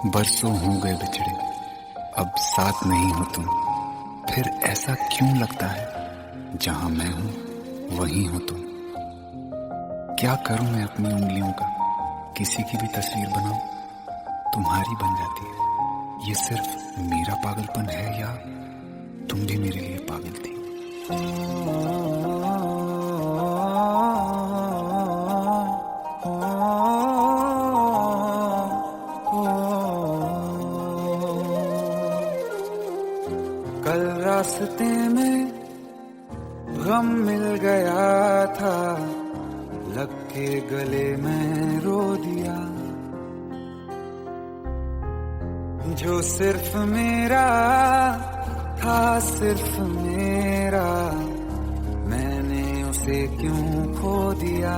बरसों हो गए बिछड़े, अब साथ नहीं हो तुम। फिर ऐसा क्यों लगता है जहां मैं हूं वहीं हो तुम। क्या करूं मैं अपनी उंगलियों का, किसी की भी तस्वीर बनाऊं तुम्हारी बन जाती है। ये सिर्फ मेरा पागलपन है या तुम भी मेरे लिए पागल थी। कल रास्ते में गम मिल गया था, लग के गले में रो दिया। जो सिर्फ मेरा था, सिर्फ मेरा, मैंने उसे क्यों खो दिया।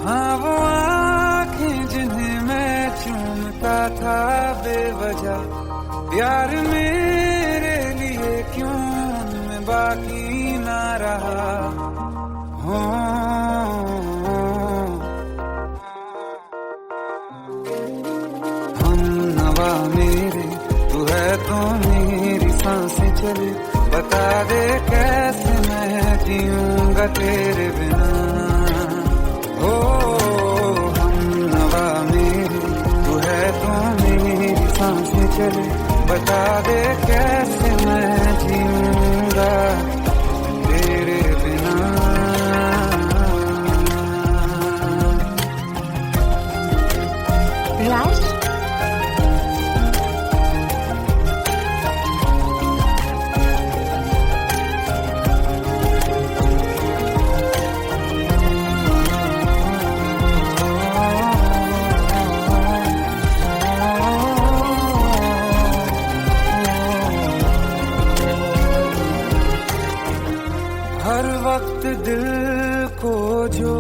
हाँ वो आँखें जिन्हें मैं चूमता था बेवजह, प्यार मेरे लिए क्यों उनमें बाकी ना रहा। हो हम नवा मेरे, तू है तो मेरी सांसें चले। बता दे कैसे मैं जीऊंगा तेरे बिना। हो हम नवा मेरे, तू है तो मेरी सांसें चले। बता दे कैसे मैं जीऊंगा तेरे बिना। राज, हर वक्त दिल को जो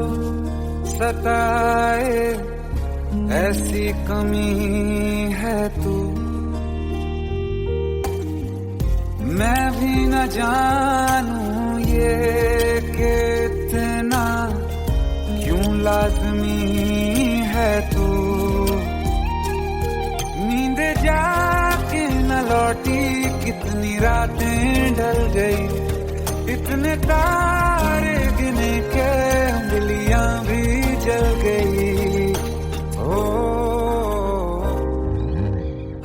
सताए, ऐसी कमी है तू। मैं भी न जानूं ये कि इतना क्यों लाज़मी है तू। नींद जाके न लौटी, कितनी रातें ढल गई। इतने तारे गिने के उंगलियां भी जल गई। ओ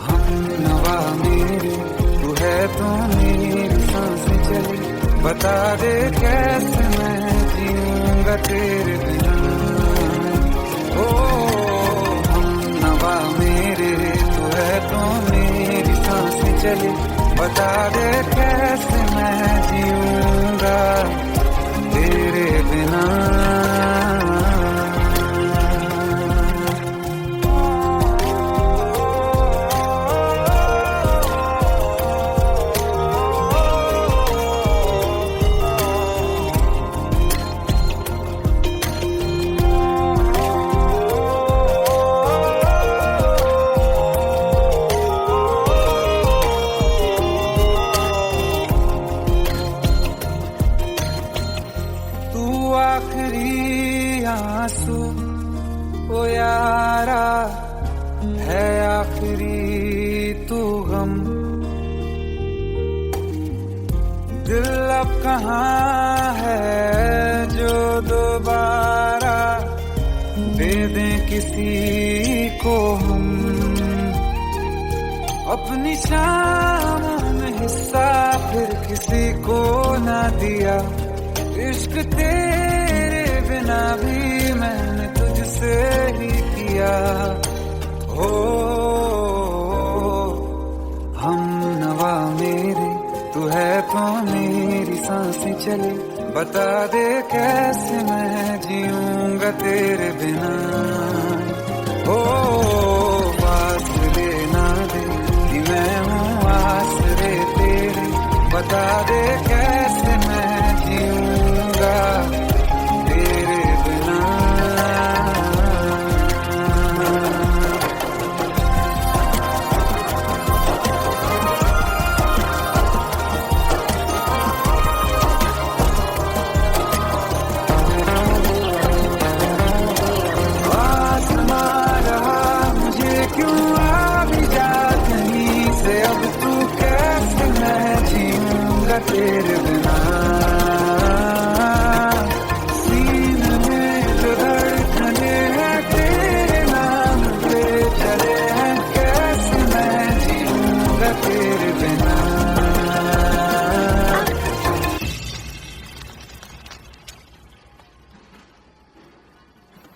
हम नवा मेरे, तू है तो मेरी सांसें चली। बता दे कैसे मैं जीऊंगा तेरे बिना। ओ हम नवा मेरे, तू है तो मेरी सांसें चली। बता दे कैसे मैं जीऊंगा तेरे बिना। आखिरी आंसू ओ यारा है, आखिरी तू गम। दिल अब कहाँ है जो दोबारा दे दें किसी को हम। अपनी शामों में हिस्सा फिर किसी को ना दिया। इश्क तेरे बिना भी मैंने तुझसे ही किया। हो हम नवा मेरे, तू है तो मेरी सांसें चले। बता दे कैसे मैं जीऊंगा तेरे बिना। हो फासले ना दे कि मैं हूँ आसरे तेरे। बता दे कैसे मैं जीऊंगा तेरे बिना। आसमां रहा मुझे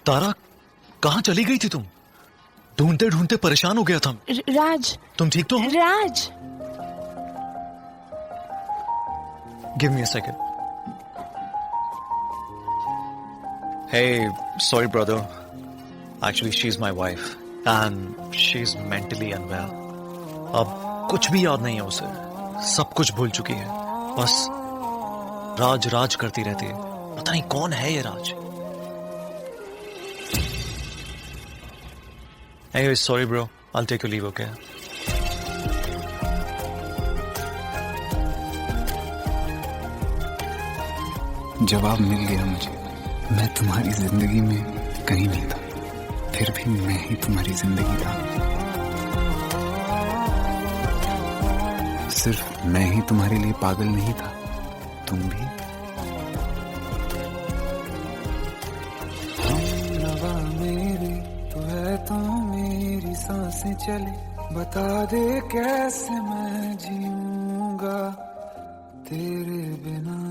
तारा, कहाँ चली गई थी तुम? ढूंढते ढूंढते परेशान हो गया था। राज, तुम ठीक तो हो? Raj. Give me a second. Hey, sorry brother. Actually, she's my wife and she's mentally unwell. अब कुछ भी याद नहीं है उसे, सब कुछ भूल चुकी है। बस राज राज करती रहती है। पता नहीं कौन है ये राज। Anyway, sorry bro. I'll take your leave, okay? जवाब मिल गया मुझे। मैं तुम्हारी जिंदगी में कहीं नहीं था, फिर भी मैं ही तुम्हारी जिंदगी था। सिर्फ मैं ही तुम्हारे लिए पागल नहीं था, तुम भी। हमनवा मेरी तू है, तो मेरी सांसें चले, बता दे कैसे मैं जीऊंगा तेरे बिना।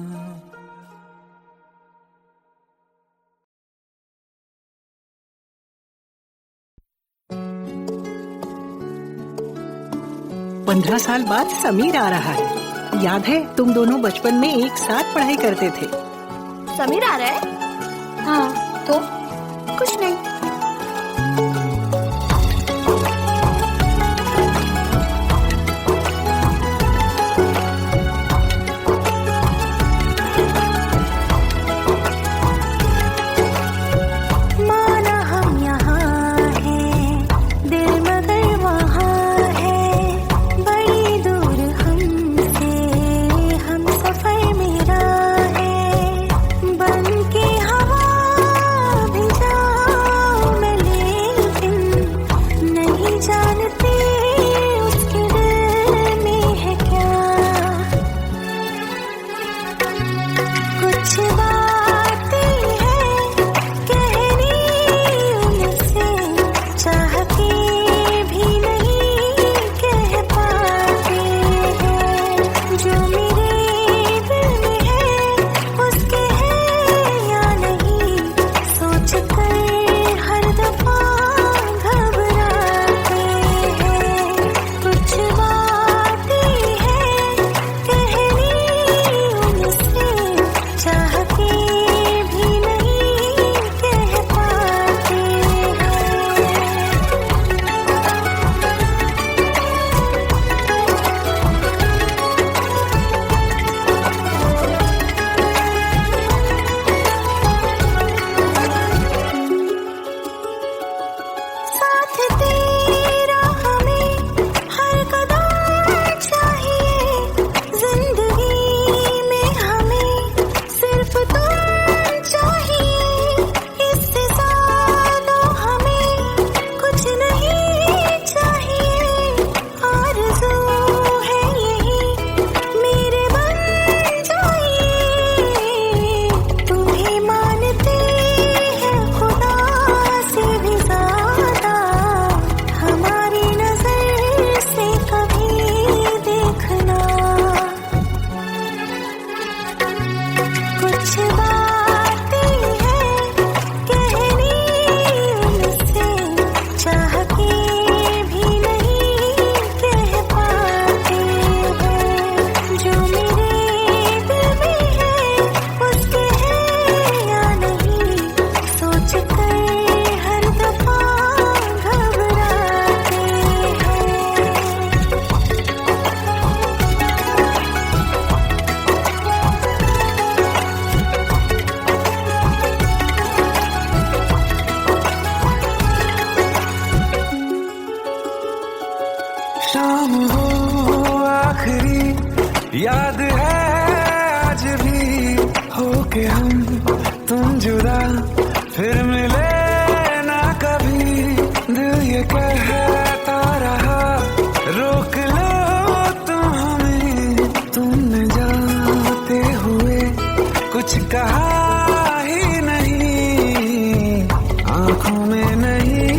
पंद्रह साल बाद समीर आ रहा है। याद है तुम दोनों बचपन में एक साथ पढ़ाई करते थे। समीर आ रहा है? हाँ, तो कुछ नहीं। शाम वो आखिरी याद है आज भी, होके हम तुम जुदा फिर मिले ना कभी। दिल ये कहता रहा रोक लो तुम हमें, तुमने जाते हुए कुछ कहा ही नहीं। आंखों में नहीं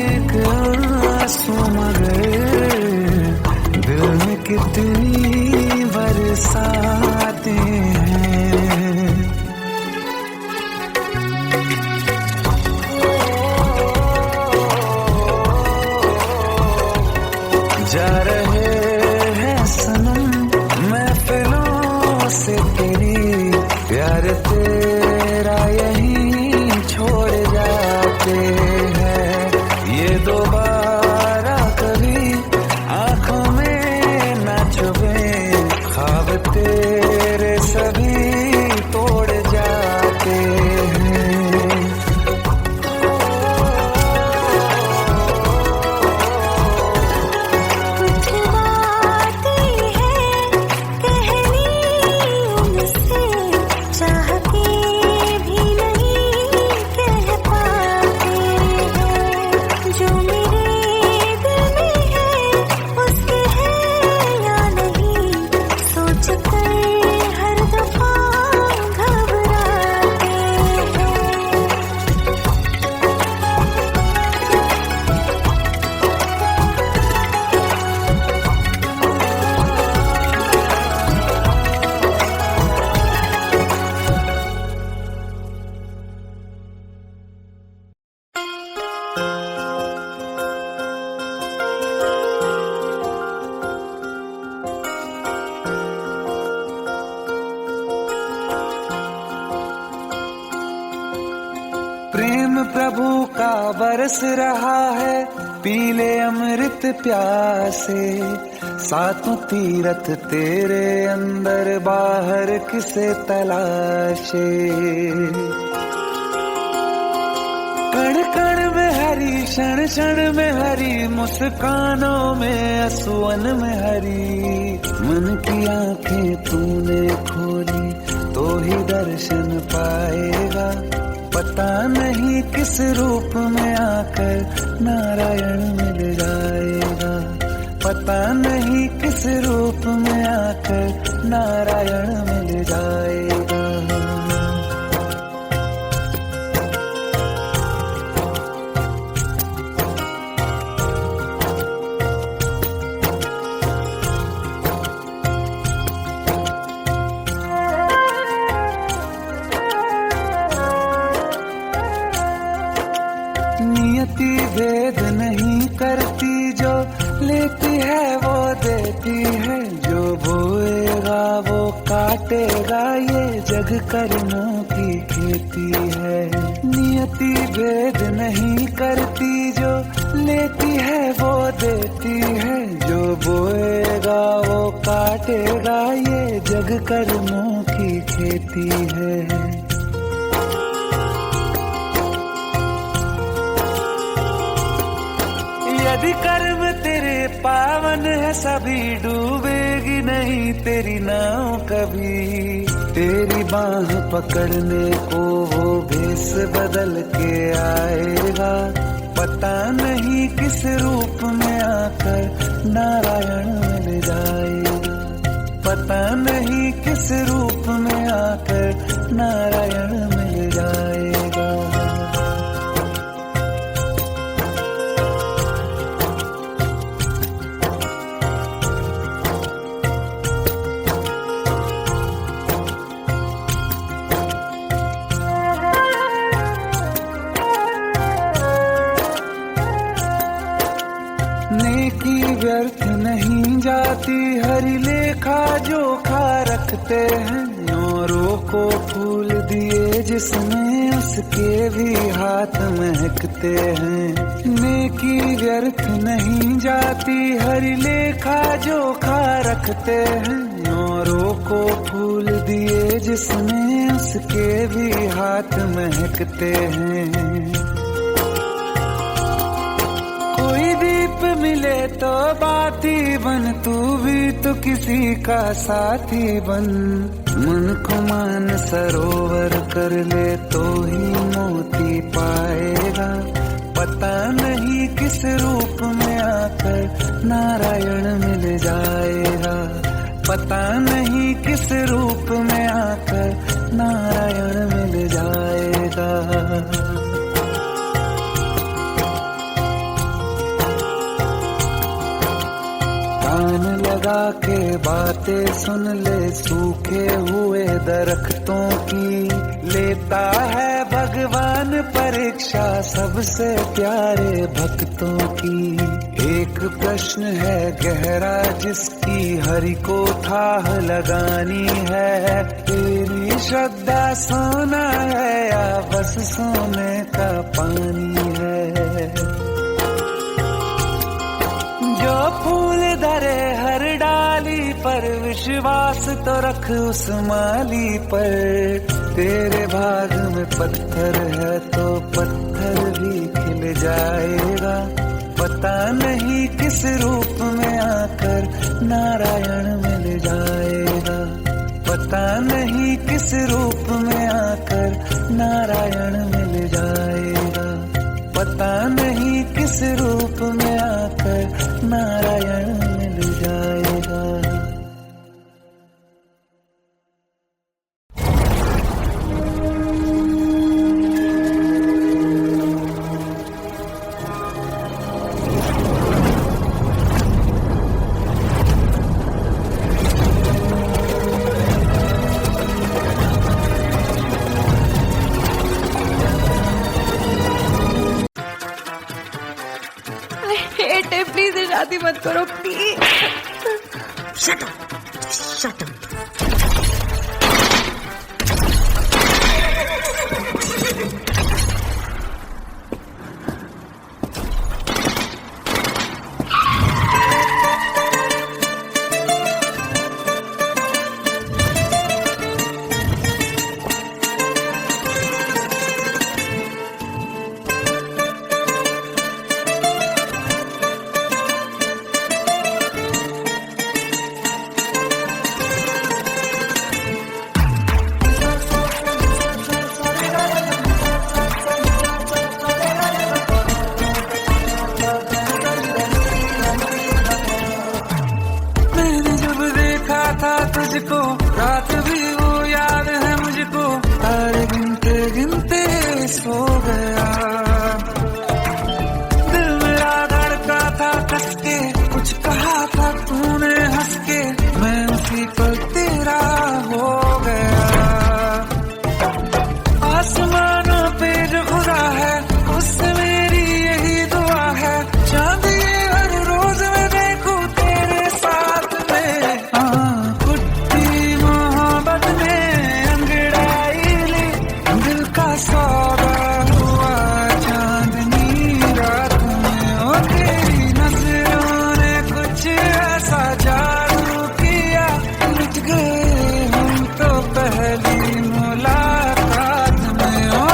एक आंसू मगर दिल में कितनी बरसाते हैं। जाते हैं ये दोबारा कभी आंखों में न चुभे ख्वाब तेरे सभी तोड़ जाते हैं प्रेम प्रभु का बरस रहा है पीले अमृत प्यासे सातों तीरथ तेरे अंदर बाहर किसे तलाशे कण कण में हरी क्षण क्षण में हरी मुस्कानों में असुवन में हरी मन की आंखें तूने खोली तो ही दर्शन पाएगा पता नहीं किस रूप में आकर नारायण मिल जाएगा पता नहीं किस रूप में आकर नारायण मिल जाएगा नियति भेद नहीं करती जो लेती है वो देती है जो बोएगा वो काटेगा ये जग कर्मों की खेती है नियति भेद नहीं करती जो लेती है वो देती है जो बोएगा वो काटेगा ये जग कर्मों की खेती है यदि कर्म तेरे पावन है सभी डूबेगी नहीं तेरी नाव कभी तेरी बाह पकड़ने को वो भेष बदल के आएगा पता नहीं किस रूप में आकर नारायण मिल जाएगा पता नहीं किस रूप में आकर नारायण मिल जाएगा नेकी व्यर्थ नहीं जाती हरि लेखा जोखा रखते हैं औरों को फूल दिए जिसमें उसके भी हाथ महकते हैं नेकी व्यर्थ नहीं जाती हरि लेखा जोखा रखते हैं औरों को फूल दिए जिसमें उसके भी हाथ महकते हैं कोई दीप मिले तो बाती बन तू भी तो किसी का साथी बन मन को मान सरोवर कर ले तो ही मोती पाएगा पता नहीं किस रूप में आकर नारायण मिल जाएगा पता नहीं किस रूप में आकर नारायण मिल जाएगा कान लगा के बातें सुन ले सूखे हुए दरख्तों की लेता है भगवान परीक्षा सबसे प्यारे भक्तों की एक प्रश्न है गहरा जिसकी हरि को थाह लगानी है तेरी श्रद्धा सोना है या बस सोने का पानी विश्वास तो रख उस माली पर, तेरे भाग में पत्थर है तो पत्थर भी खिल जाएगा। पता नहीं किस रूप में आकर नारायण मिल जाएगा, पता नहीं किस रूप में आकर नारायण मिल जाएगा, पता नहीं किस रूप में आकर नारायण मिल जाएगा। प्लीज शादी मत करो please. Shut up, shut up. तुझको रात भी वो याद है मुझको, तारे गिनते गिनते सो गया। दिल मेरा धड़का था कस के, कुछ कहा था तूने हंस के, मैं उसी पल तेरा हो गया। आसमानों पे जो खुदा है उससे मेरी यही दुआ है, चांद ये हर रोज मैं देखूं तेरे साथ में। सौदा हुआ चांदनी रात में, ओ तेरी नजरों ने कुछ ऐसा जादू किया, लुट गए हम तो पहली मुलाकात में। ओ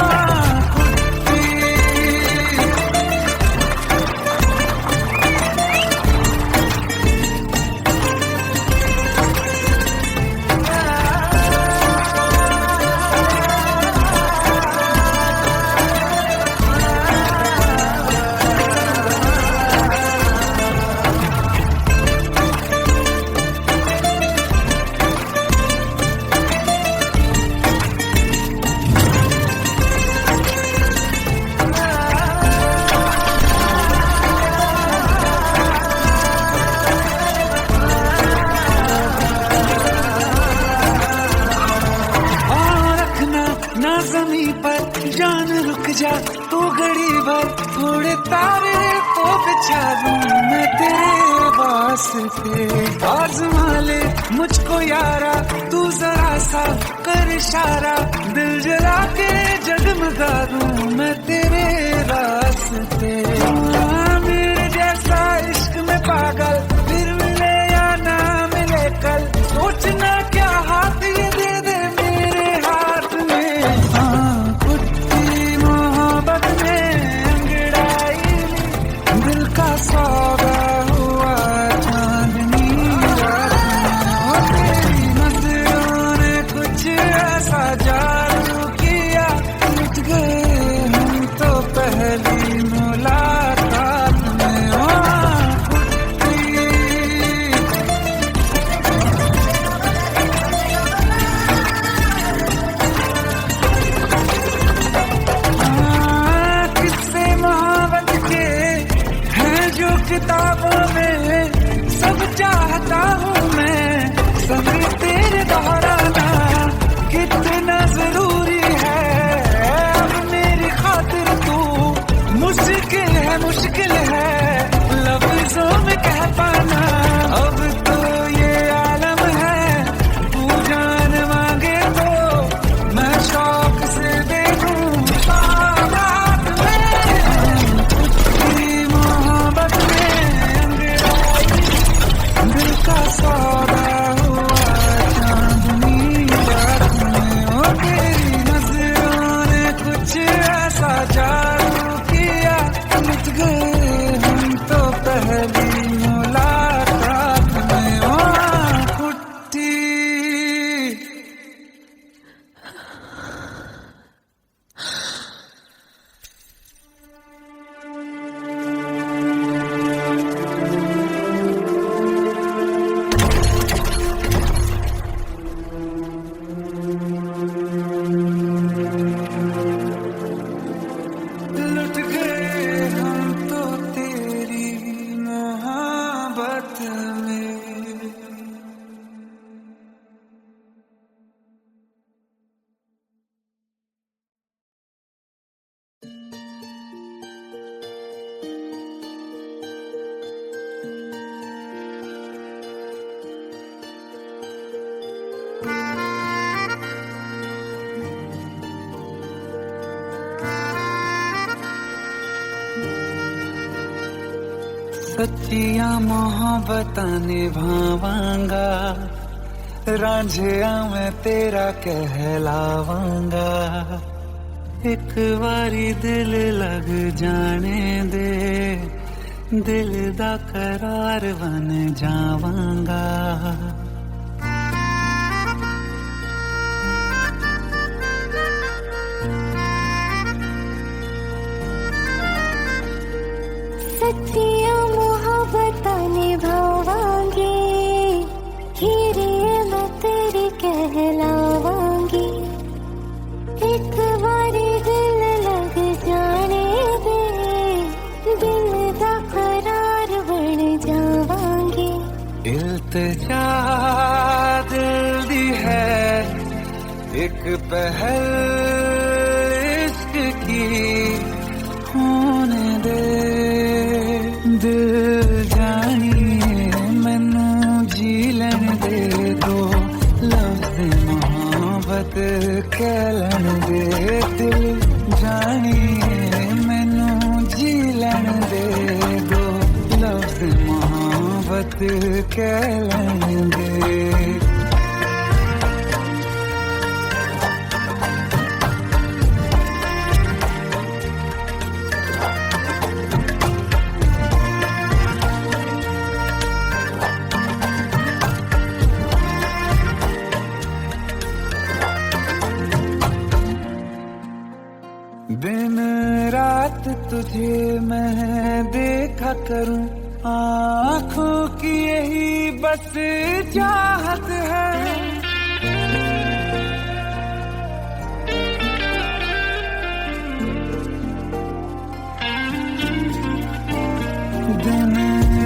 ज़मीं पर जान रुक जा तू घड़ी भर, थोड़े तारे तो बिछा दूं मैं तेरे वास्ते। आज़मा ले मुझको यारा तू जरा सा कर इशारा, दिल जला के जगमगा दूं मैं तेरे रास्ते। मेरे जैसा इश्क में पागल फिर मिले या ना मिले कल, सोचना क्या हाथ ये दे दे मेरे हाथ में। दिल का सौदा हुआ चांदनी रात में, तेरी नजरों ने कुछ ऐसा जादू किया, लुट गए हम तो पहली मुलाकात में। किताबों में सब चाहता हूँ मैं, सब तेरे दोहराना कितना जरूरी है। अब मेरी खातिर तू मुश्किल है लफ्जों में कह पाना। अब तो ये आलम है तू जान मांगे तो मैं शौक से दे दूँ। सौदा हुआ सच्चिया मोहब्बतां निभावांगा, रांझिया मैं तेरा कहलावांगा। एक बारी दिल लग जाने दे, दिल दा करार बन जावांगा। सच्चिया मोहब्बतां निभावांगी, हीरे मैं तेरी कहलावांगी। एक बारी दिल लग जाने दे, दिल दा करार बन जावांगी। इल्तिजा दिल दी है एक पहल इश्क की, होने दे दिल जानिए मैनू जी लैन दे दो, लफ्ज़ मोहब्बत कह लैन दे। दिल जानिए मैनू जी लैन दे दो, लफ्ज़ मोहब्बत कह लैन दे। दिन रात तुझे मैं देखा करूं, आँखों की यही बस चाहत है। दिन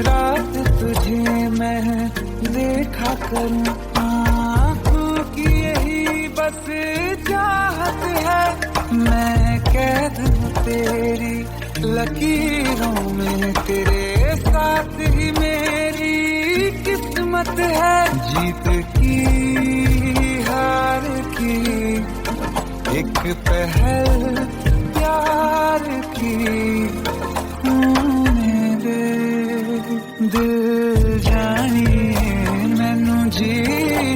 रात तुझे मैं देखा करूं, आँखों की यही बस चाहत है। मैं कैद हूँ तेरी लकीरों में, तेरे साथ ही मेरी किस्मत है। जीत की हार की एक पहल प्यार की, होने दे दिल जानिए मैनू जी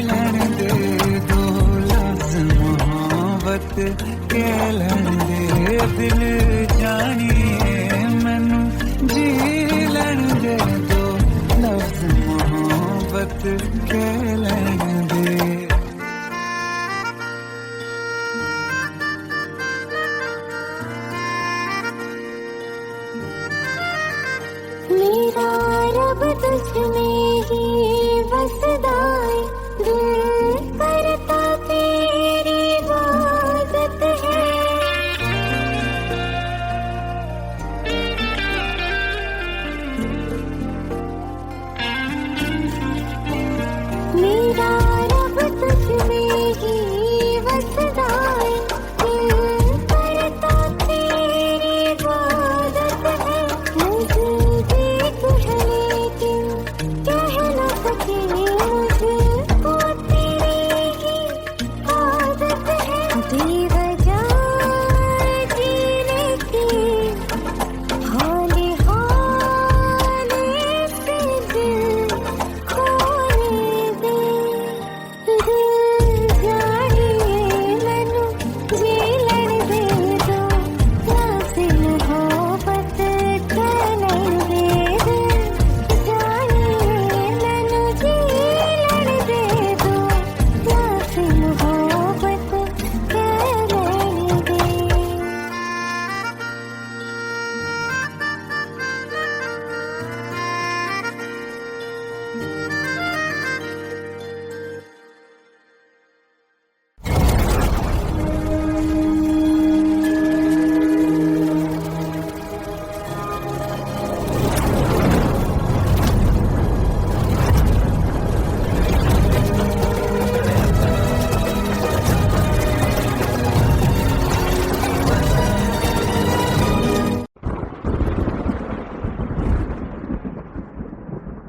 लैन दे दो, लफ्ज़ मोहब्बत कह लैन दे। दिल जानिए मैनू जी लैन दे दो, लफ्ज़ मोहब्बत कह लैन दे। मेरा रब तुझ में ही बसदा है, दिल करता तेरी इबादत है। मेरा रब तुझ में ही बसदा है, दिल करता तेरी इबादत है। मुझे देख है लेकिन कह न सके, मुझको तेरी ही आदत है। बेवजह जीने की हौले हौले से दिल खोने दे। दिल जानिए मैनू जी लैन दे दो, लफ्ज़ मोहब्बत कह लैन दे। दिल जानिए मैनू जी लैन दे दो, लफ्ज़ मोहब्बत कह लैन दे।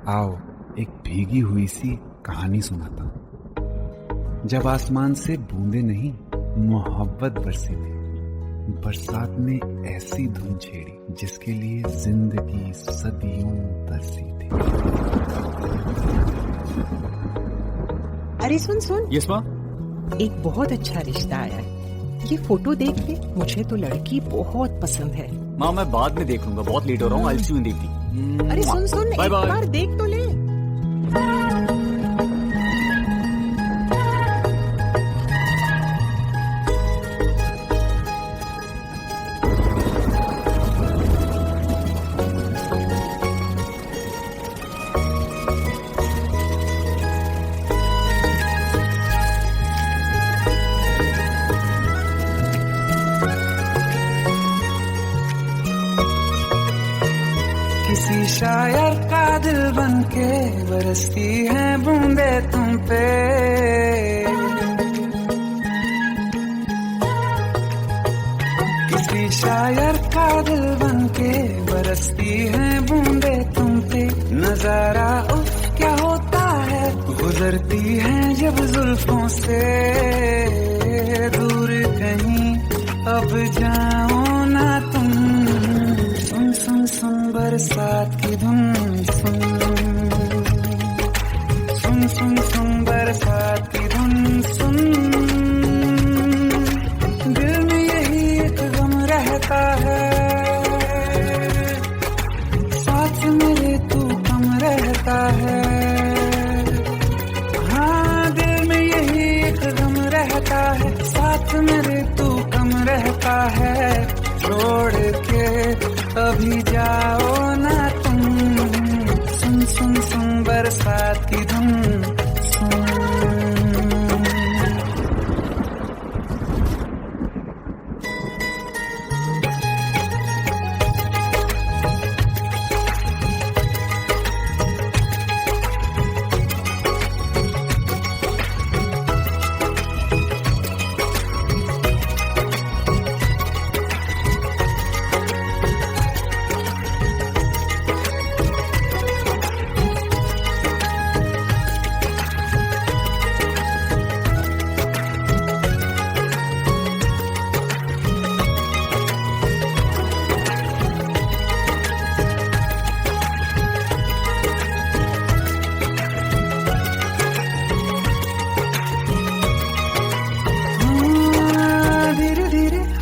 आओ एक भीगी हुई सी कहानी सुनाता हूं। जब आसमान से बूंदे नहीं मोहब्बत बरसी थी, बरसात ने ऐसी धुन छेड़ी जिसके लिए जिंदगी सदियों तरसी थी। अरे सुन सुन, यस माँ। एक बहुत अच्छा रिश्ता आया है, ये फोटो देख ले। मुझे तो लड़की बहुत पसंद है। माँ मैं बाद में देख लूंगा, बहुत लेट हो रहा हूँ। आई सी यू इन द इवनिंग। अरे सुन सुन, बाय एक बाय। बार देख तो ले। किसी शायर का दिल बनके बरसती है बूंदे तुम पे। किसी शायर का दिल बनके बरसती है बूंदे तुम पे। नजारा उफ क्या होता है, गुजरती है जब जुल्फों से। दूर कहीं अब जाओ ना तुम, सुन सुन सुन बरसात की धुन। सुन सुन सुन सुन बरसात की धुन। सुन दिल में यही एक गम रहता है, साथ मेरे तू कम रहता है। हाँ दिल में यही एक गम रहता है, साथ मेरे तू कम रहता है। छोड़ के अभी जाओ ना तुम, सुन सुन सुन बरसात की धुन। सुन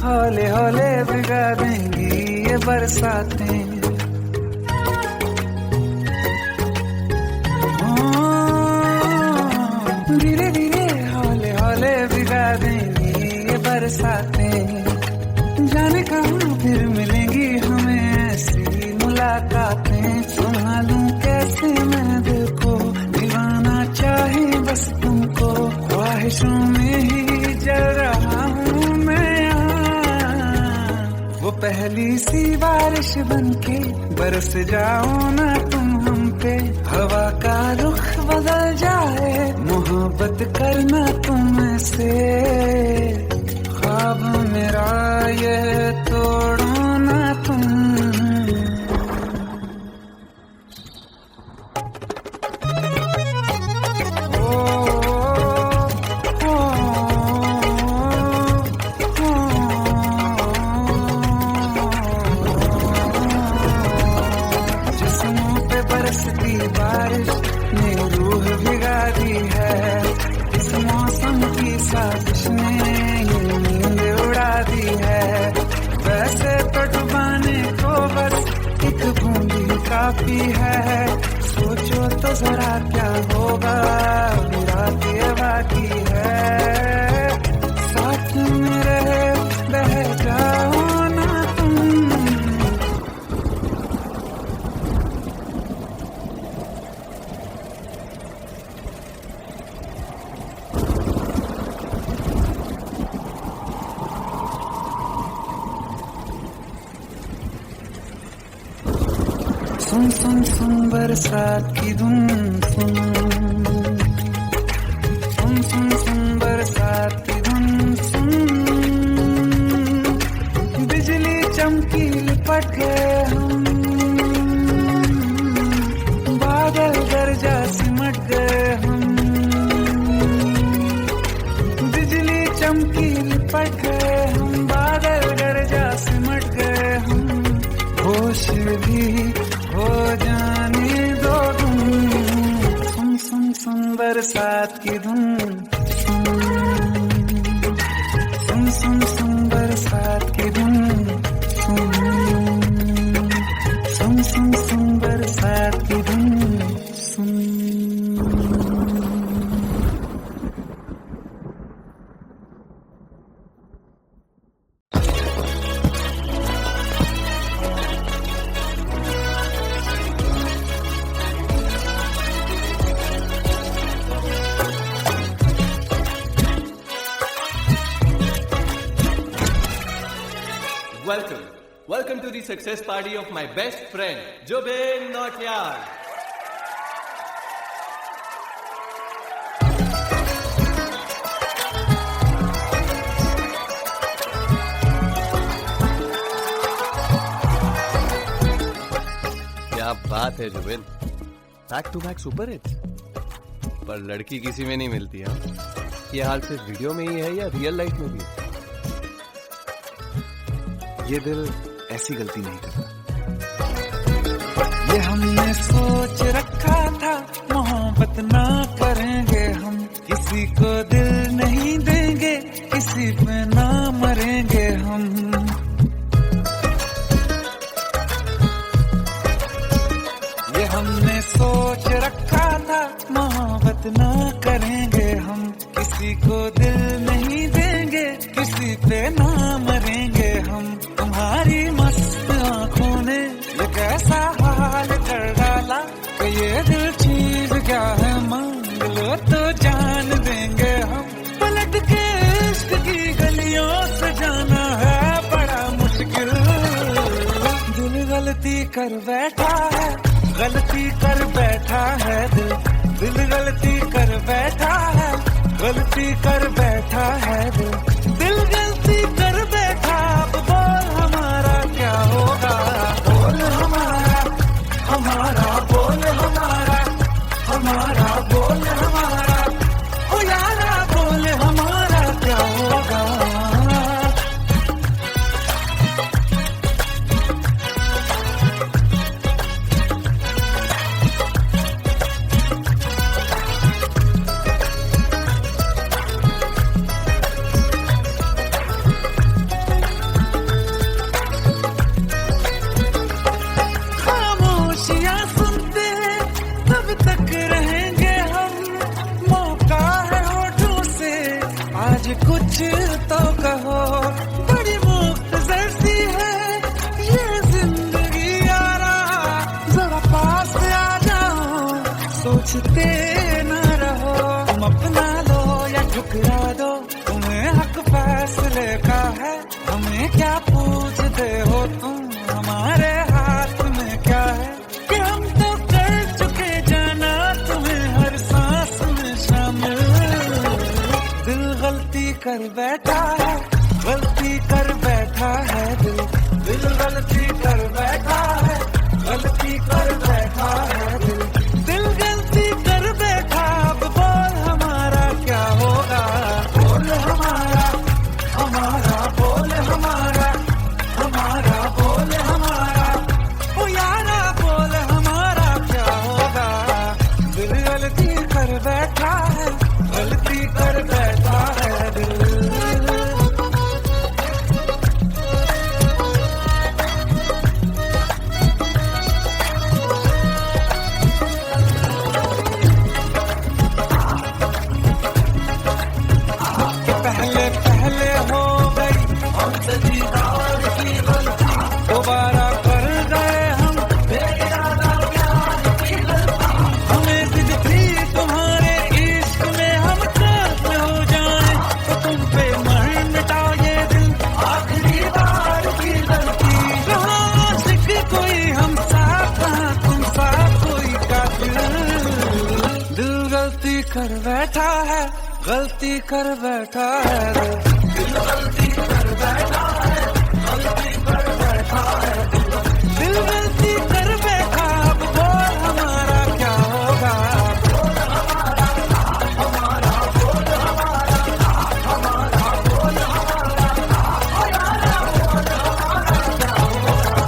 हौले हौले भिगा देंगी ये बरसातें। धीरे धीरे हौले हौले भिगा देंगी ये बरसातें। जाने कहाँ फिर मिलेंगी हमें ऐसी मुलाकातें। संभालूं कैसे मैं दिल को, दीवाना चाहे बस तुमको। ख्वाहिशों में ही जल रहा हूँ मैं यहाँ। वो पहली सी बारिश बनके बरस जाओ ना तुम हम पे। हवा का रुख बदल जाए, मोहब्बत करना तुम से। ख्वाब मेरा ये तोड़ो ना तुम। बरसती बारिश ने रूह भिगा दी है। इस मौसम की साजिश ने ये नींद उड़ा दी है। वैसे तो डुबाने को बस एक बूंदी काफी है। सोचो तो जरा क्या होगा, रात ये बाकी है। साथ मेरे बह जाओ ना तुम। सुन सुन सुन बरसात की धुन। सुन सुन सुन सुन बरसात की धुन। सुन बिजली चमकी लिपट गए हम, बादल गरजा सिमट गए हम। बिजली चमकी लिपट गए हम, बादल गरजा होश भी हो जाने दो तुम। सुन सुन सुन बरसात की धुन, सुन सुन सुन बरसात की धुन, सुन सुन सुन सुन बरसात की धुन, सुन। Welcome to the success party of my best friend, Jobin Nautiyal. क्या बात है Jubin, back to back super hits. पर लड़की किसी में नहीं मिलती है। ये हाल सिर्फ वीडियो में ही है या रियल लाइफ में भी? ये दिल ऐसी गलती नहीं करता। ये हमने सोच रखा था मोहब्बत ना करेंगे हम, किसी को दिल नहीं देंगे, किसी पे ना मरेंगे हम। ये हमने सोच रखा था मोहब्बत ना करेंगे हम, किसी को दिल नहीं देंगे, किसी पे ना मरेंगे हम। तुम्हारी मस्त आंखों ने ये कैसा हाल कर डाला कि ये दिल चीज क्या है, मांग लो तो जान देंगे हम। पलट के इश्क की गलियों से जाना है बड़ा मुश्किल। दिल गलती कर बैठा है, गलती कर बैठा है दिल, दिल गलती कर बैठा है, गलती कर बैठा है दिल, दिल गलती कर बैठा। अब बोल हमारा क्या होगा, बोल हमारा, हमारा बोल हमारा, हमारा बोल हमारा, ओ यारा बोल हमारा क्या होगा। कुछ तो कहो, बड़ी मुख्तसर सी है ये जिंदगी यारा, जरा पास आ जाओ, सोचते न रहो। तुम अपना लो या ठुकरा दो, तुम्हें हक फैसले का है, हमें क्या पूछते हो तुम, हमारे हाथ में क्या है कि हम तो कर चुके जाना तुम्हें हर सांस में शामिल। दिल गलती कर बैठा है, गलती कर बैठा है दिल, दिल गलती कर बैठा है, गलती कर बैठा है दिल, दिल गलती कर बैठा। अब बोल हमारा क्या होगा, बोल हमारा, हमारा बोल हमारा, हमारा बोल हमारा, ओ यारा बोल हमारा क्या होगा। दिल गलती कर बैठा है, गलती कर बैठा है दिल। पहले पहले हो गई हमसे दीदार की गलती, दोबारा कर गए हम बेइरादा प्यार की गलती। हमें जिद थी तुम्हारे इश्क में हम कर्म हो जाए, तो तुम पे मर मिटा ये दिल आखिरी बार की गलती। कहाँ आशिक कोई हम साथ, कहाँ तुम साथ कोई कातिल। दिल गलती कर बैठा है, गलती कर बैठा है दिल, गलती कर बैठा है, गलती कर बैठा है दिल, गलती कर बैठा। अब बोल हमारा क्या होगा, बोल हमारा, हमारा बोल हमारा, हमारा बोल हमारा, हमारा बोल हमारा क्या होगा।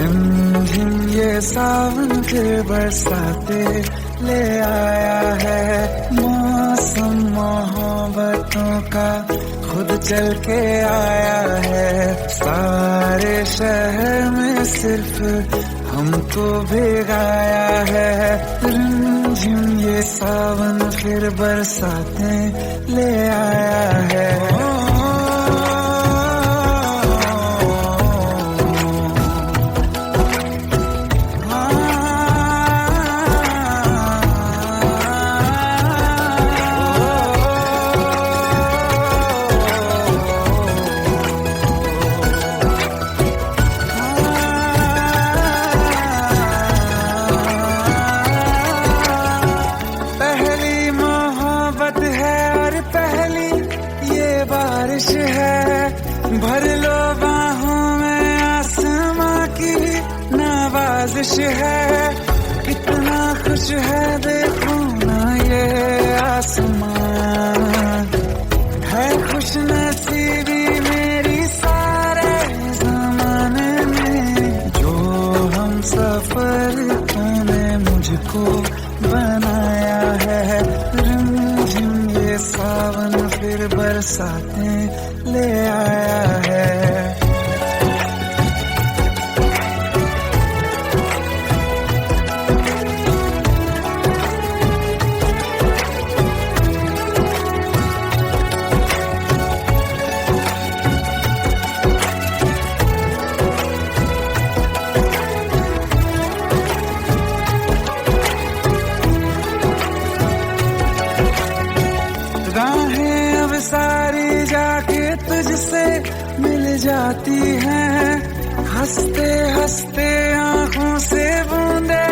रिमझिम ये सावन फिर बरसाते ले आया है। मौसम मोहब्बतों का खुद चल के आया है। सारे शहर में सिर्फ हमको भिगाया है। रिमझिम ये सावन फिर बरसाते ले आया है। भर लो बाहों में आसमां की नवाजिश है। कितना खुश है देखो ना ये आसमां। है खुश नसीबी मेरी सारे जमाने में। जो हम सफर तूने मुझको बनाया है। रिमझिम ये सावन फिर बरसाते ले आया है। राहें अब सारी जाके तुझसे मिल जाती हैं। हंसते हंसते आंखों से बूंदे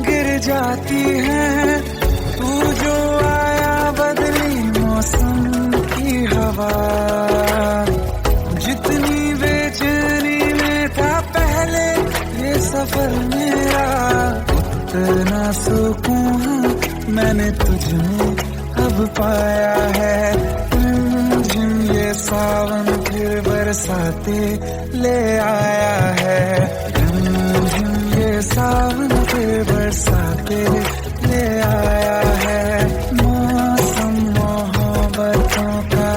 गिर जाती हैं। तू जो आया बदली मौसम की हवा। जितनी बेचैनी में था पहले ये सफर मेरा, उतना सुकून मैंने तुझमें अब पाया है। रिमझिम ये सावन फिर बरसाते ले आया है। रिमझिम ये सावन फिर बरसाते ले आया है। मौसम मोहब्बतों का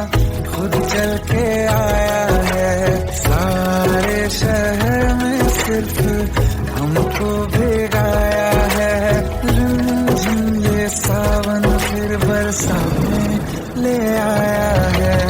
खुद चल के आया है। सारे शहर में सिर्फ हमको भिगाया है। रिमझिम ये सावन फिर बरसाते ले आया है।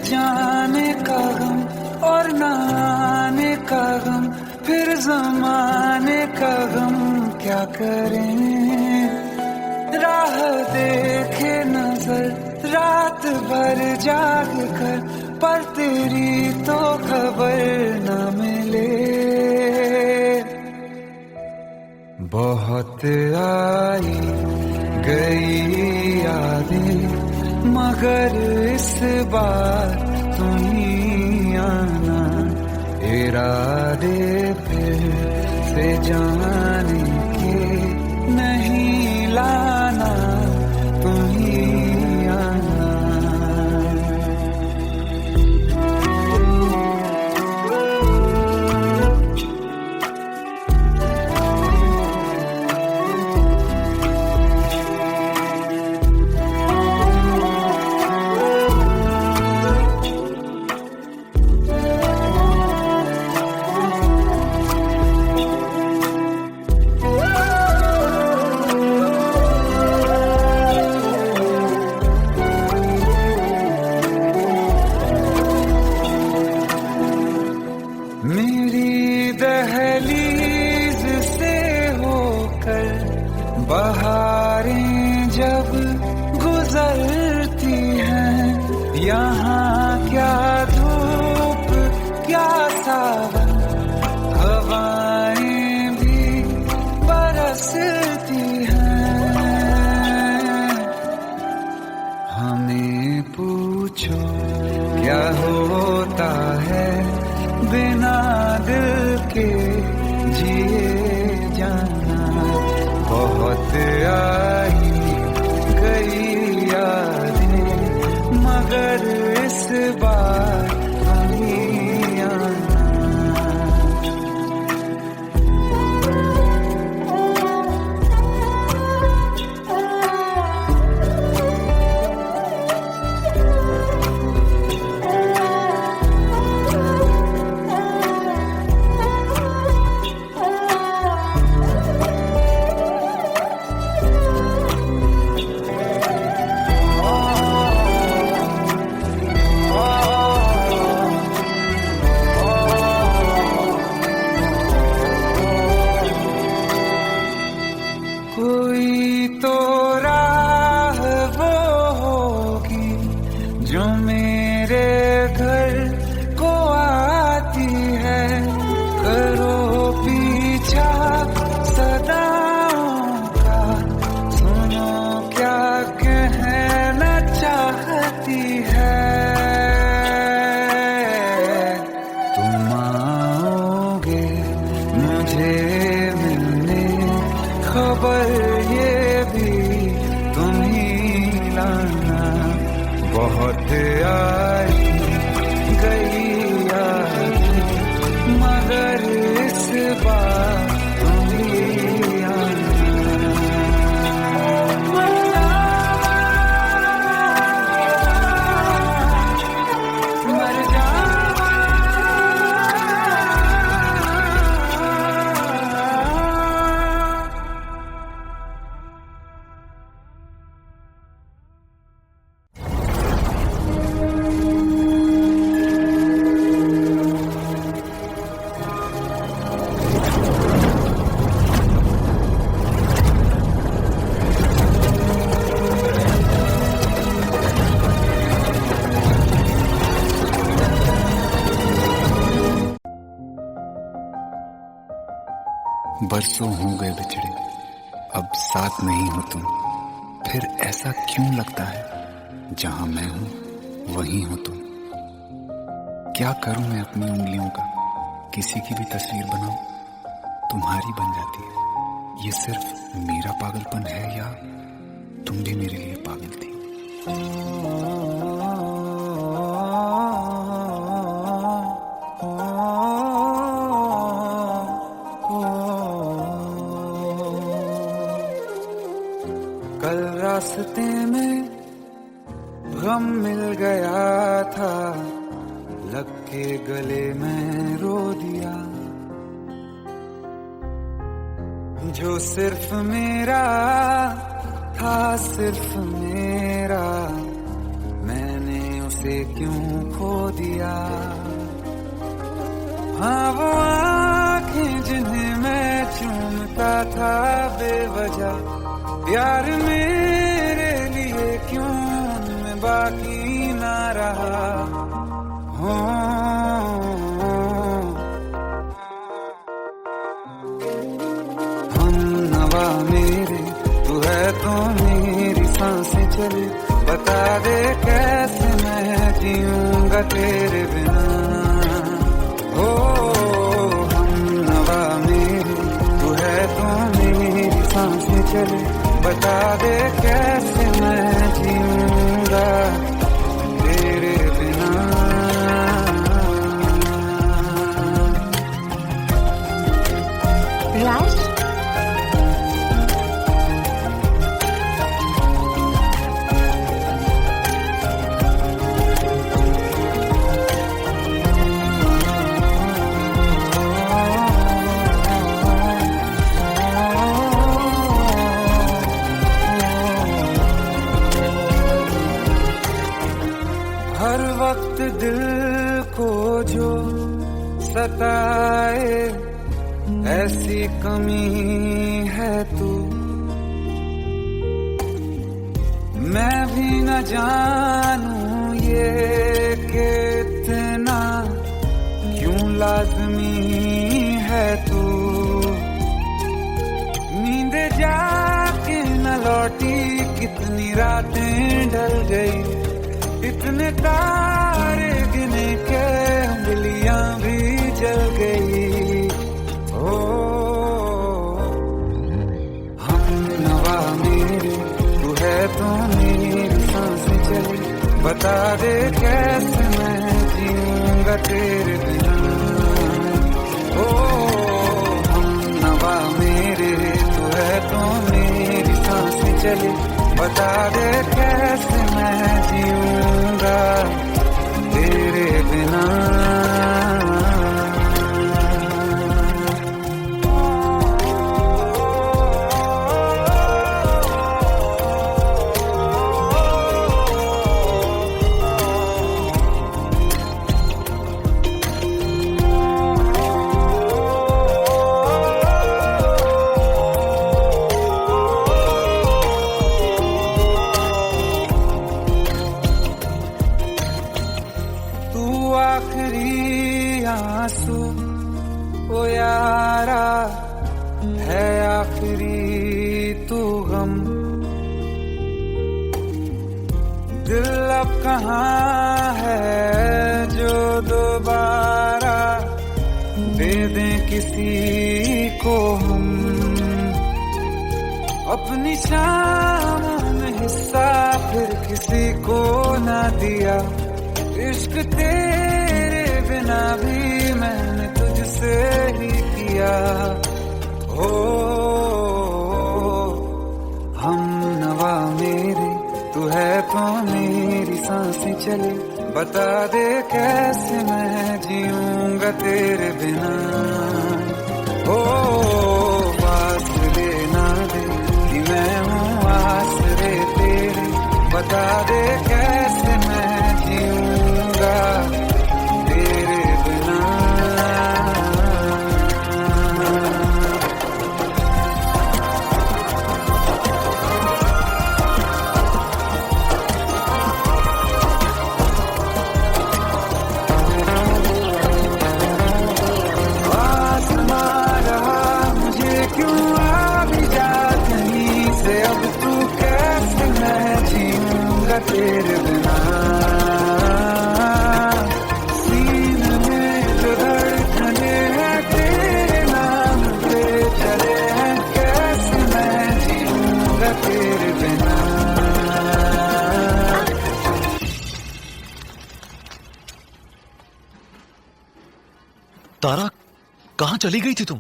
जाने का गम और न आने का गम, फिर जमाने का गम क्या करें। राह देखे नजर रात भर जाग कर, पर तेरी तो खबर न मिले। बहुत आई गई यादें, मगर इस बार तुम ही आना। इरादे फिर से जाने के नहीं लाना, तुम ही आना। क्या होता है बिना दिल के जिए जाना। बहुत आई गई यादें मगर इस बार नहीं आना। कोई तो राह वो होगी जो मेरे घर को आती है। करो पीछा सदाओं का, सुनो क्या कहना चाहती है। तुम आओगे मुझे मिलने, खबर ये भी तुम ही लाना। बहुत आई गई यादें मगर इस बार तुम ही आना। मर जावा बरसों हो गए बिछड़े, अब साथ नहीं हो तुम। फिर ऐसा क्यों लगता है जहां मैं हूं वहीं हो तुम। क्या करूं मैं अपनी उंगलियों का, किसी की भी तस्वीर बनाऊं तुम्हारी बन जाती है। ये सिर्फ मेरा पागलपन है या तुम भी मेरे लिए पागल थी। कल रास्ते में गम मिल गया था, लग के गले में रो दिया। जो सिर्फ मेरा था, सिर्फ मेरा, मैंने उसे क्यों खो दिया। हाँ वो आँखें जिन्हें मैं चूमता था बेवजह, प्यार मेरे लिए क्यों उनमें बाकी ना रहा। हो हम नवा मेरे, तू है तो मेरी सांसें चले। बता दे कैसे मैं जीऊंगा तेरे बिना। हो हम नवा मेरे, तू है तो मेरी सांसें चले। बता दे कैसे मैं जीऊंगा तेरे बिना। राज, हर वक्त दिल को जो सताए ऐसी कमी है तू। मैं भी न जानूं ये कि इतना क्यों लाज़मी है तू। नींद जाके न लौटी, कितनी रातें ढल गई, इतने तारे गिने के उंगलियां भी जल गई। ओ हम नवा मेरे तू है तो मेरी सांसें चली, बता दे कैसे मैं जीऊंगा तेरे बिना। ओ हम नवा मेरे तू है तो मेरी सांसें चली, बता दे कैसे मैं जीऊंगा तेरे बिना। आखिरी आंसू ओ यारा है, आखिरी तू गम। दिल अब कहाँ है जो दोबारा दे दें किसी को हम। अपनी शाम में हिस्सा फिर किसी को ना दिया, इश्क तेरे बिना भी मैंने तुझसे ही किया। हो हम नवा मेरे तू है तो मेरी सांसें चले, बता दे कैसे मैं जीऊंगा तेरे बिना। ओ फासले ना दे कि मैं हूँ आसरे तेरे, बता दे कैसे मैं जीऊंगा तेरे बिना। आसमां रहा मुझे क्यों आ भी जा कहीं से, अब तू कैसे मैं जीऊंगा तेरे बिना। सीने में जो धड़कने हैं तेरे नाम पे चले हैं, कैसे मैं जीऊंगा तेरे बिना। तारा, कहाँ चली गई थी तुम?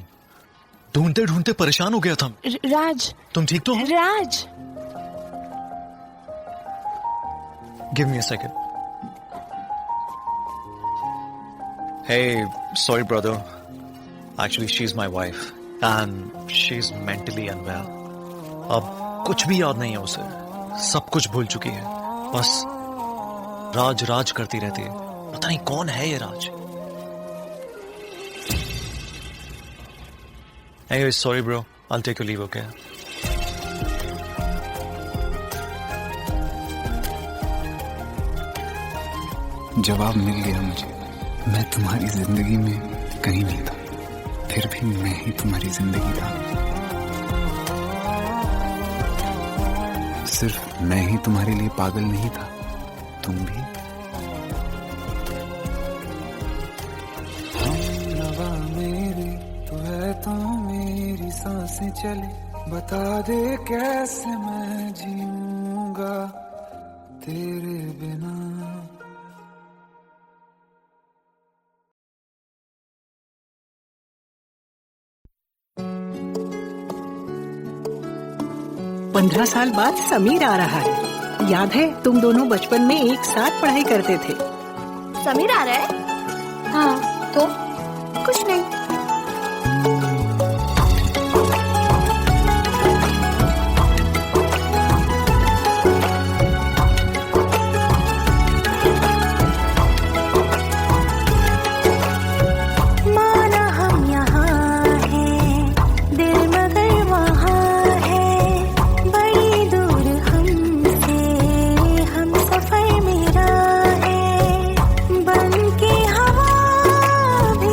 ढूंढते ढूंढते परेशान हो गया था। राज, तुम ठीक तो हो? राज। Give me a second. Hey, sorry brother. Actually, she's my wife and she's mentally unwell. अब कुछ भी याद नहीं है उसे, सब कुछ भूल चुकी है। बस राज राज करती रहती है। पता नहीं कौन है ये राज। Anyway, sorry bro. I'll take your leave, okay? जवाब मिल गया मुझे। मैं तुम्हारी जिंदगी में कहीं नहीं था, फिर भी मैं ही तुम्हारी जिंदगी था। सिर्फ मैं ही तुम्हारे लिए पागल नहीं था, तुम भी। हम नवा मेरे तू है तो मेरी सांसें चले, बता दे कैसे मैं जीऊंगा तेरे बिना। 15 साल बाद समीर आ रहा है। याद है तुम दोनों बचपन में एक साथ पढ़ाई करते थे। समीर आ रहा है? हाँ, तो कुछ नहीं। भी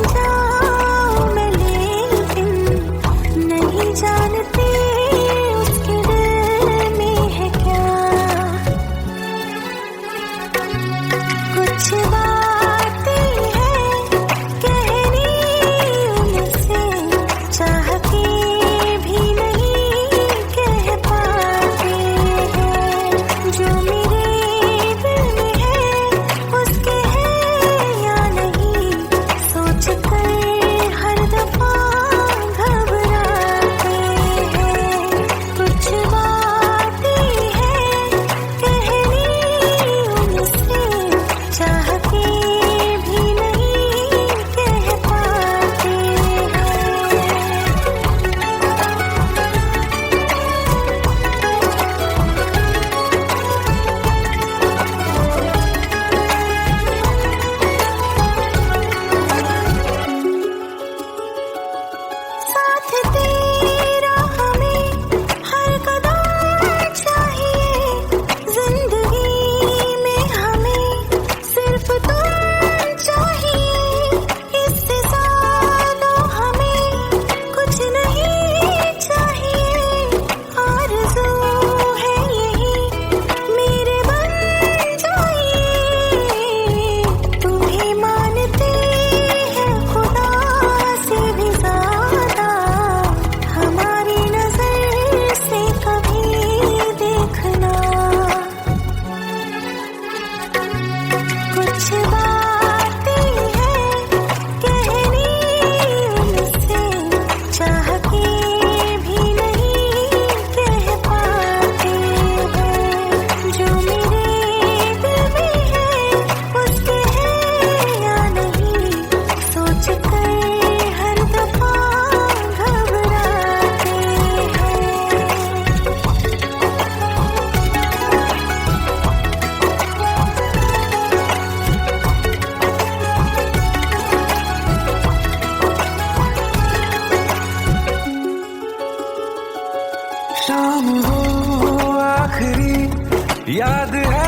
शाम हो आखिरी याद है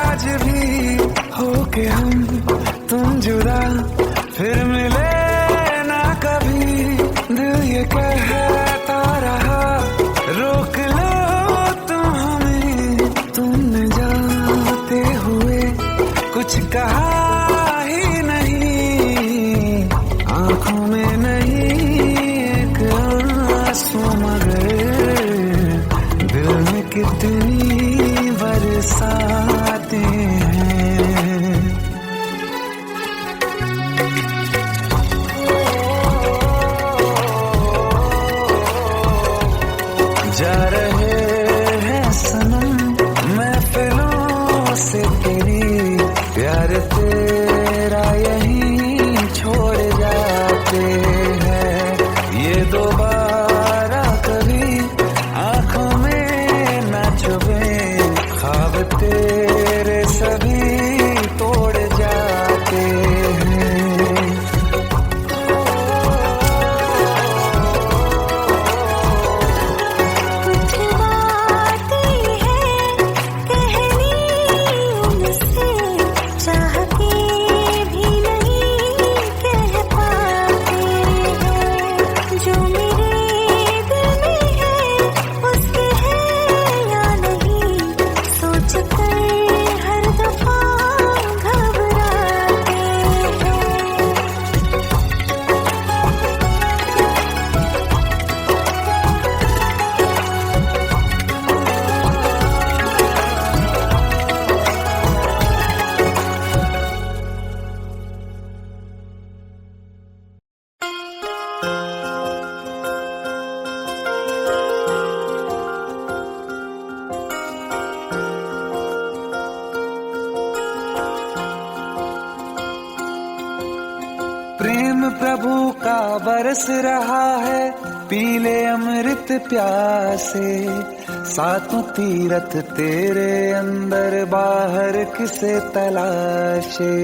आज भी, हो के हम तुम जुदा फिर मिले ना कभी। दिल ये कहता रहा रोक लो तुम हमें, तुमने जाते हुए कुछ कहा ही नहीं। आंखों में नहीं एक आंसू मगर दिल में कितनी बरसाते हैं। जा रहे हैं सनम महफिलों से तेरी, प्यार तेरा यहीं छोड़ जाते हैं। ये दोबारा कभी आंखों में ना चुभे, ख्वाब तेरे सभी तोड़ जाते हैं। कुछ बातें हैं कहनी उनसे, चाह के भी नहीं कह पाते हैं। जो मेरे दिल में है उसके है या नहीं, सोच कर हर दफा घबराते हैं। प्रेम प्रभु का बरस रहा है पीले अमृत प्यासे। सातों तीरथ तेरे अंदर बाहर किसे तलाशे।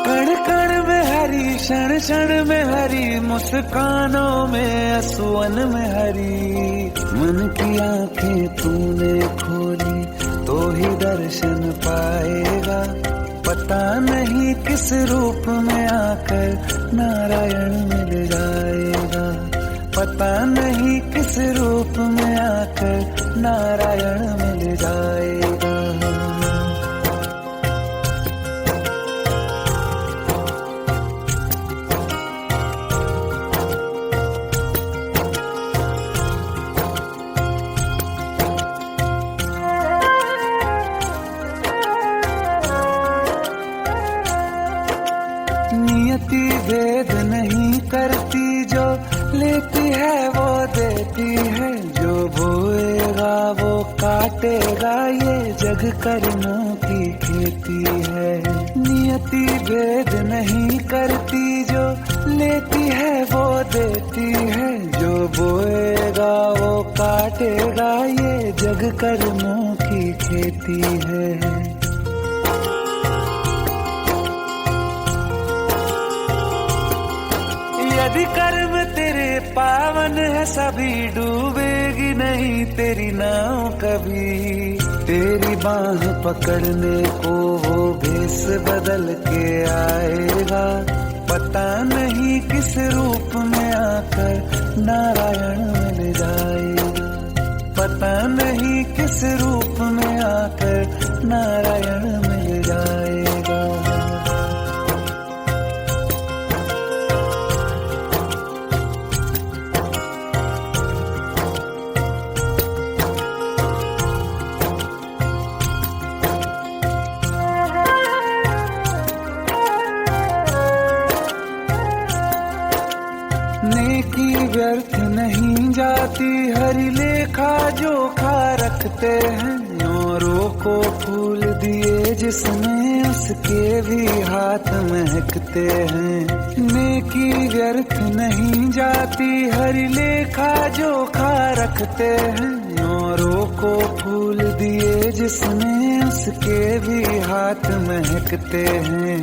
कण कण में हरी क्षण क्षण में हरी, मुस्कानों में असुवन में हरी। मन की आंखें तूने खोली तो ही दर्शन पाएगा। पता नहीं किस रूप में आकर नारायण मिल जाएगा। पता नहीं किस रूप में आकर नारायण मिल जाएगा। नियति भेद नहीं करती, जो लेती है वो देती है। जो बोएगा वो काटेगा, ये जग कर्मों की खेती है। नियति भेद नहीं करती, जो लेती है वो देती है। जो बोएगा वो काटेगा, ये जग कर्मों की खेती है। यदि कर्म तेरे पावन है सभी, डूबेगी नहीं तेरी नाव कभी। तेरी बाह पकड़ने को वो भेष बदल के आएगा। पता नहीं किस रूप में आकर नारायण मिल जाएगा। पता नहीं किस रूप में आकर नारायण मिल जाएगा। नेकी व्यर्थ नहीं जाती, हरि लेखा जोखा रखते हैं। औरों को फूल दिए जिसमें उसके भी हाथ महकते हैं। नेकी व्यर्थ नहीं जाती, हरि लेखा जोखा रखते हैं। औरों को फूल दिए जिसमें उसके भी हाथ महकते हैं।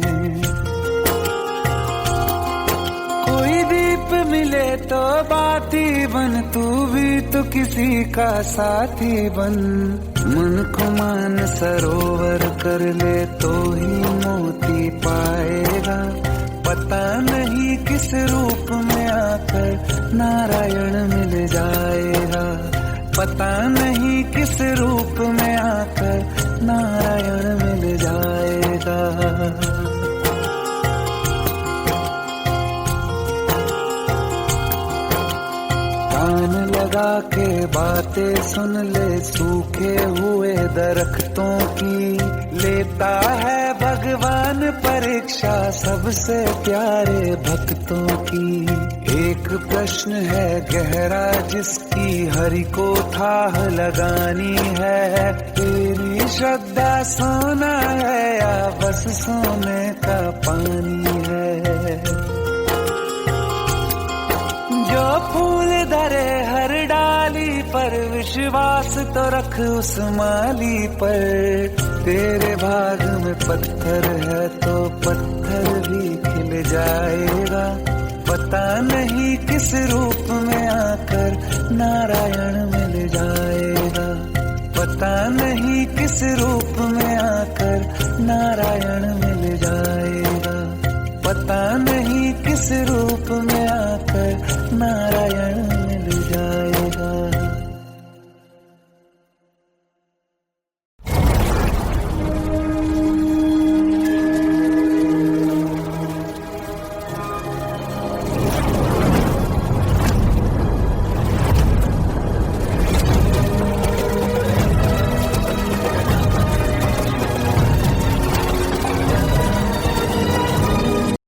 कोई दीप मिले मिले तो बाती बन, तू भी तो किसी का साथी बन। मन को मान सरोवर कर ले तो ही मोती पाएगा। पता नहीं किस रूप में आकर नारायण मिल जाएगा। पता नहीं किस रूप में आकर नारायण मिल जाएगा। कान लगा के बातें सुन ले सूखे हुए दरख्तों की। लेता है भगवान परीक्षा सबसे प्यारे भक्तों की। एक प्रश्न है गहरा जिसकी हरि को थाह लगानी है। तेरी श्रद्धा सोना है या बस सोने का पानी है। जो फूल धरे हर डाली पर विश्वास तो रख उस माली पर। तेरे भाग में पत्थर है तो पत्थर भी खिल जाएगा। पता नहीं किस रूप में आकर नारायण मिल जाएगा। पता नहीं किस रूप में आकर नारायण मिल जाएगा। पता नहीं किस रूप में आकर नारायण